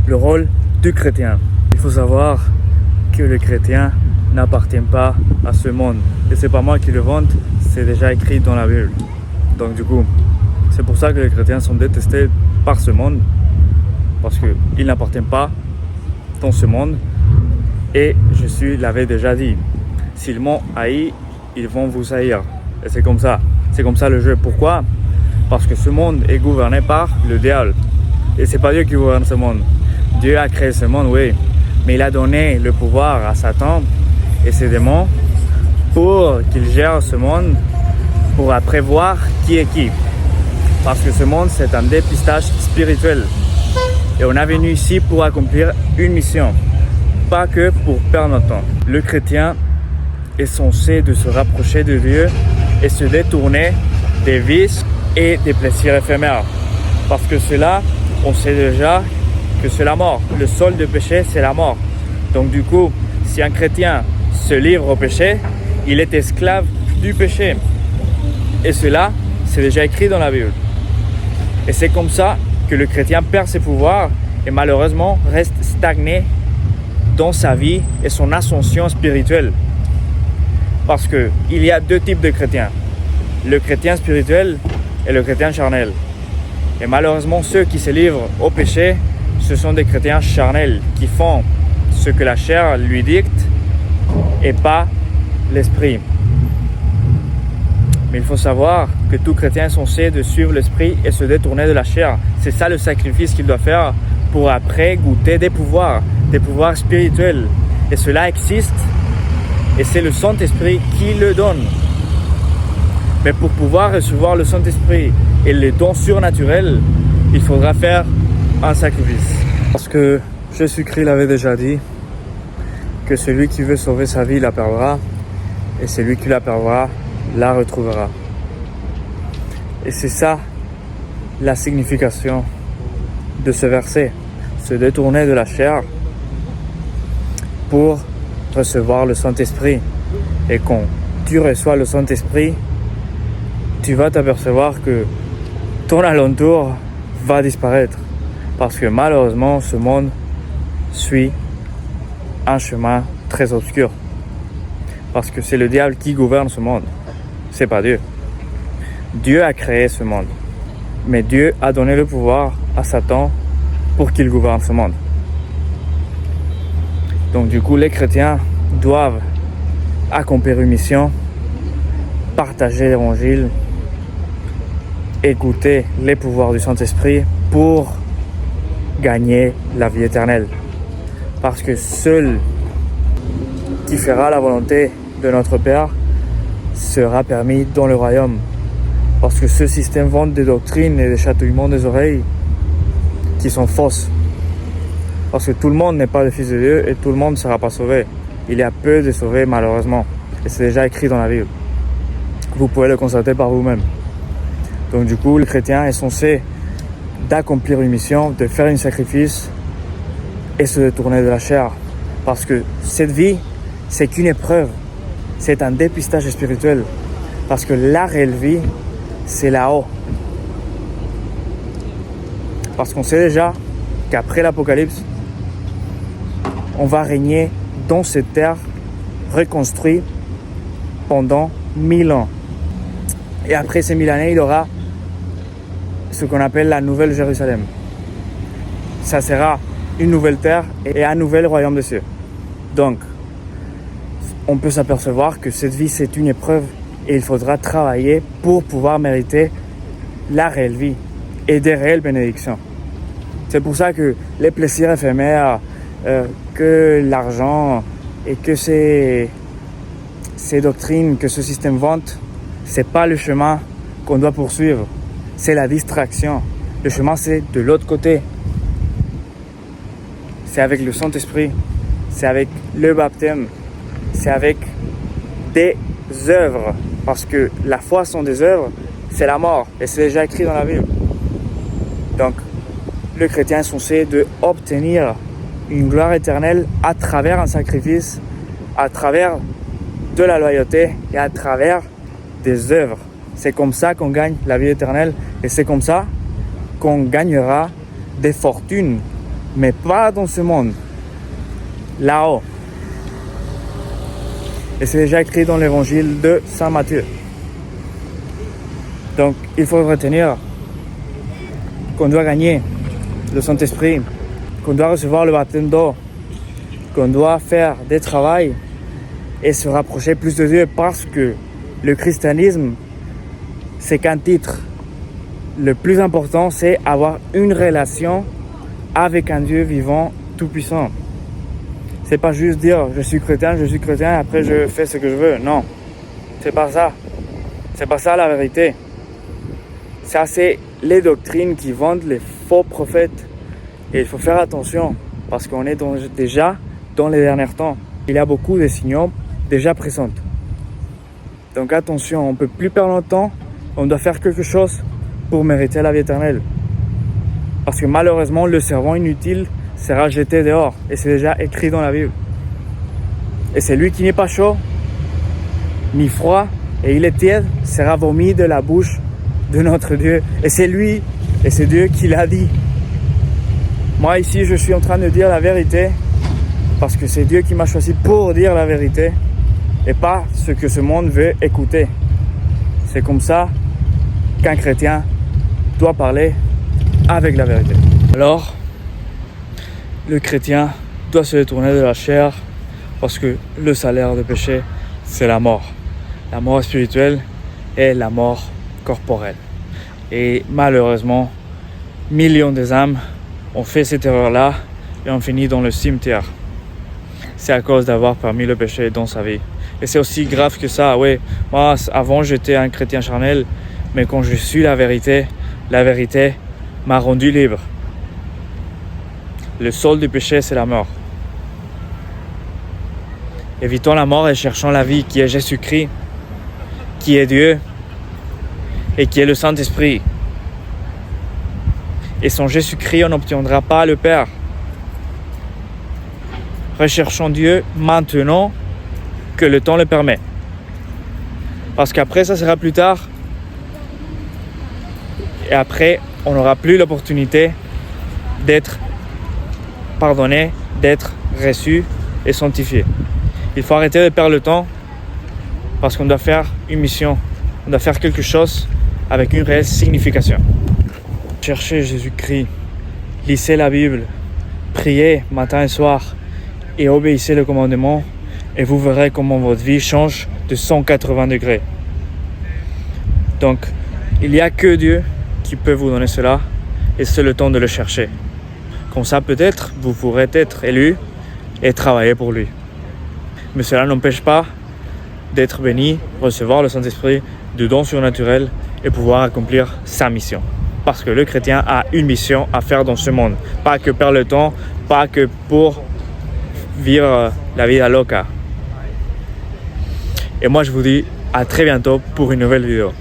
le rôle du chrétien. Il faut savoir que le chrétien n'appartient pas à ce monde. Et c'est pas moi qui le vante, c'est déjà écrit dans la Bible. Donc du coup, c'est pour ça que les chrétiens sont détestés par ce monde, parce qu'ils n'appartiennent pas dans ce monde. Et Jésus l'avait déjà dit, s'ils m'ont haï, ils vont vous haïr. Et c'est comme ça le jeu. Pourquoi? Parce que ce monde est gouverné par le diable. Et c'est pas Dieu qui gouverne ce monde. Dieu a créé ce monde, oui, mais il a donné le pouvoir à Satan et ses démons pour qu'ils gèrent ce monde, pour prévoir qui est qui. Parce que ce monde, c'est un dépistage spirituel. Et on est venu ici pour accomplir une mission, pas que pour perdre notre temps. Le chrétien est censé de se rapprocher de Dieu et se détourner des vices et des plaisirs éphémères. Parce que cela, on sait déjà que c'est la mort. Le sol de péché, c'est la mort. Donc du coup, si un chrétien se livre au péché, il est esclave du péché. Et cela, c'est déjà écrit dans la Bible. Et c'est comme ça que le chrétien perd ses pouvoirs et malheureusement reste stagné dans sa vie et son ascension spirituelle. Parce qu'il y a deux types de chrétiens. Le chrétien spirituel et le chrétien charnel. Et malheureusement, ceux qui se livrent au péché, ce sont des chrétiens charnels qui font ce que la chair lui dicte et pas l'esprit. Mais il faut savoir que tout chrétien est censé de suivre l'esprit et se détourner de la chair. C'est ça le sacrifice qu'il doit faire pour après goûter des pouvoirs spirituels. Et cela existe et c'est le Saint-Esprit qui le donne. Mais pour pouvoir recevoir le Saint-Esprit et les dons surnaturels, il faudra faire un sacrifice. Parce que Jésus-Christ l'avait déjà dit, que celui qui veut sauver sa vie la perdra, et celui qui la perdra la retrouvera. Et c'est ça la signification de ce verset, se détourner de la chair pour recevoir le Saint-Esprit. Et quand tu reçois le Saint-Esprit, tu vas t'apercevoir que ton alentour va disparaître. Parce que malheureusement, ce monde suit un chemin très obscur. Parce que c'est le diable qui gouverne ce monde. C'est pas Dieu. Dieu a créé ce monde. Mais Dieu a donné le pouvoir à Satan pour qu'il gouverne ce monde. Donc du coup, les chrétiens doivent accomplir une mission, partager l'évangile, écouter les pouvoirs du Saint-Esprit pour gagner la vie éternelle. Parce que seul qui fera la volonté de notre Père sera permis dans le royaume. Parce que ce système vante des doctrines et des chatouillements des oreilles qui sont fausses. Parce que tout le monde n'est pas le fils de Dieu et tout le monde ne sera pas sauvé. Il y a peu de sauvés malheureusement. Et c'est déjà écrit dans la Bible. Vous pouvez le constater par vous-même. Donc du coup, le chrétien est censé d'accomplir une mission, de faire un sacrifice et se détourner de la chair. Parce que cette vie, c'est qu'une épreuve. C'est un dépistage spirituel. Parce que la réelle vie, c'est là-haut. Parce qu'on sait déjà qu'après l'Apocalypse, on va régner dans cette terre reconstruite pendant 1000 ans. Et après ces 1000 années, il y aura ce qu'on appelle la Nouvelle Jérusalem. Ça sera une nouvelle terre et un nouvel royaume des cieux. Donc, on peut s'apercevoir que cette vie, c'est une épreuve et il faudra travailler pour pouvoir mériter la réelle vie et des réelles bénédictions. C'est pour ça que les plaisirs éphémères, que l'argent et que ces doctrines, que ce système vante, c'est pas le chemin qu'on doit poursuivre. C'est la distraction. Le chemin, c'est de l'autre côté. C'est avec le Saint-Esprit. C'est avec le baptême. C'est avec des œuvres. Parce que la foi sans des œuvres, c'est la mort. Et c'est déjà écrit dans la Bible. Donc, le chrétien est censé obtenir une gloire éternelle à travers un sacrifice, à travers de la loyauté et à travers des œuvres. C'est comme ça qu'on gagne la vie éternelle et c'est comme ça qu'on gagnera des fortunes mais pas dans ce monde, là-haut. Et c'est déjà écrit dans l'évangile de Saint Matthieu. Donc il faut retenir qu'on doit gagner le Saint-Esprit, qu'on doit recevoir le baptême d'eau, qu'on doit faire des travaux et se rapprocher plus de Dieu, parce que le christianisme, c'est qu'un titre. Le plus important, c'est avoir une relation avec un Dieu vivant, tout-puissant. C'est pas juste dire je suis chrétien, après je fais ce que je veux. Non, c'est pas ça. C'est pas ça la vérité. Ça, c'est les doctrines qui vendent les faux prophètes. Et il faut faire attention, parce qu'on est déjà dans les derniers temps. Il y a beaucoup de signaux déjà présents. Donc attention, on ne peut plus perdre notre temps. On doit faire quelque chose pour mériter la vie éternelle. Parce que malheureusement, le servant inutile sera jeté dehors. Et c'est déjà écrit dans la Bible. Et celui qui n'est pas chaud, ni froid, et il est tiède, sera vomi de la bouche de notre Dieu. Et c'est lui, et c'est Dieu qui l'a dit. Moi ici, je suis en train de dire la vérité, parce que c'est Dieu qui m'a choisi pour dire la vérité, et pas ce que ce monde veut écouter. C'est comme ça qu'un chrétien doit parler avec la vérité. Alors, le chrétien doit se détourner de la chair, parce que le salaire du péché, c'est la mort. La mort spirituelle et la mort corporelle. Et malheureusement, millions d'âmes ont fait cette erreur-là et ont fini dans le cimetière. C'est à cause d'avoir permis le péché dans sa vie. Et c'est aussi grave que ça. Oui, moi, avant, j'étais un chrétien charnel, mais quand je suis la vérité m'a rendu libre. Le solde du péché, c'est la mort. Évitons la mort et cherchons la vie, qui est Jésus-Christ, qui est Dieu et qui est le Saint-Esprit. Et sans Jésus-Christ, on n'obtiendra pas le Père. Recherchons Dieu maintenant que le temps le permet. Parce qu'après, ça sera plus tard. Et après, on n'aura plus l'opportunité d'être pardonné, d'être reçu et sanctifié. Il faut arrêter de perdre le temps, parce qu'on doit faire une mission. On doit faire quelque chose avec une réelle signification. Cherchez Jésus-Christ, lisez la Bible, priez matin et soir et obéissez le commandement, et vous verrez comment votre vie change de 180 degrés. Donc, il n'y a que Dieu qui peut vous donner cela, et c'est le temps de le chercher. Comme ça, peut-être, vous pourrez être élu et travailler pour lui. Mais cela n'empêche pas d'être béni, recevoir le Saint-Esprit, de dons surnaturels et pouvoir accomplir sa mission. Parce que le chrétien a une mission à faire dans ce monde. Pas que perdre le temps, pas que pour vivre la vie à loca. Et moi, je vous dis à très bientôt pour une nouvelle vidéo.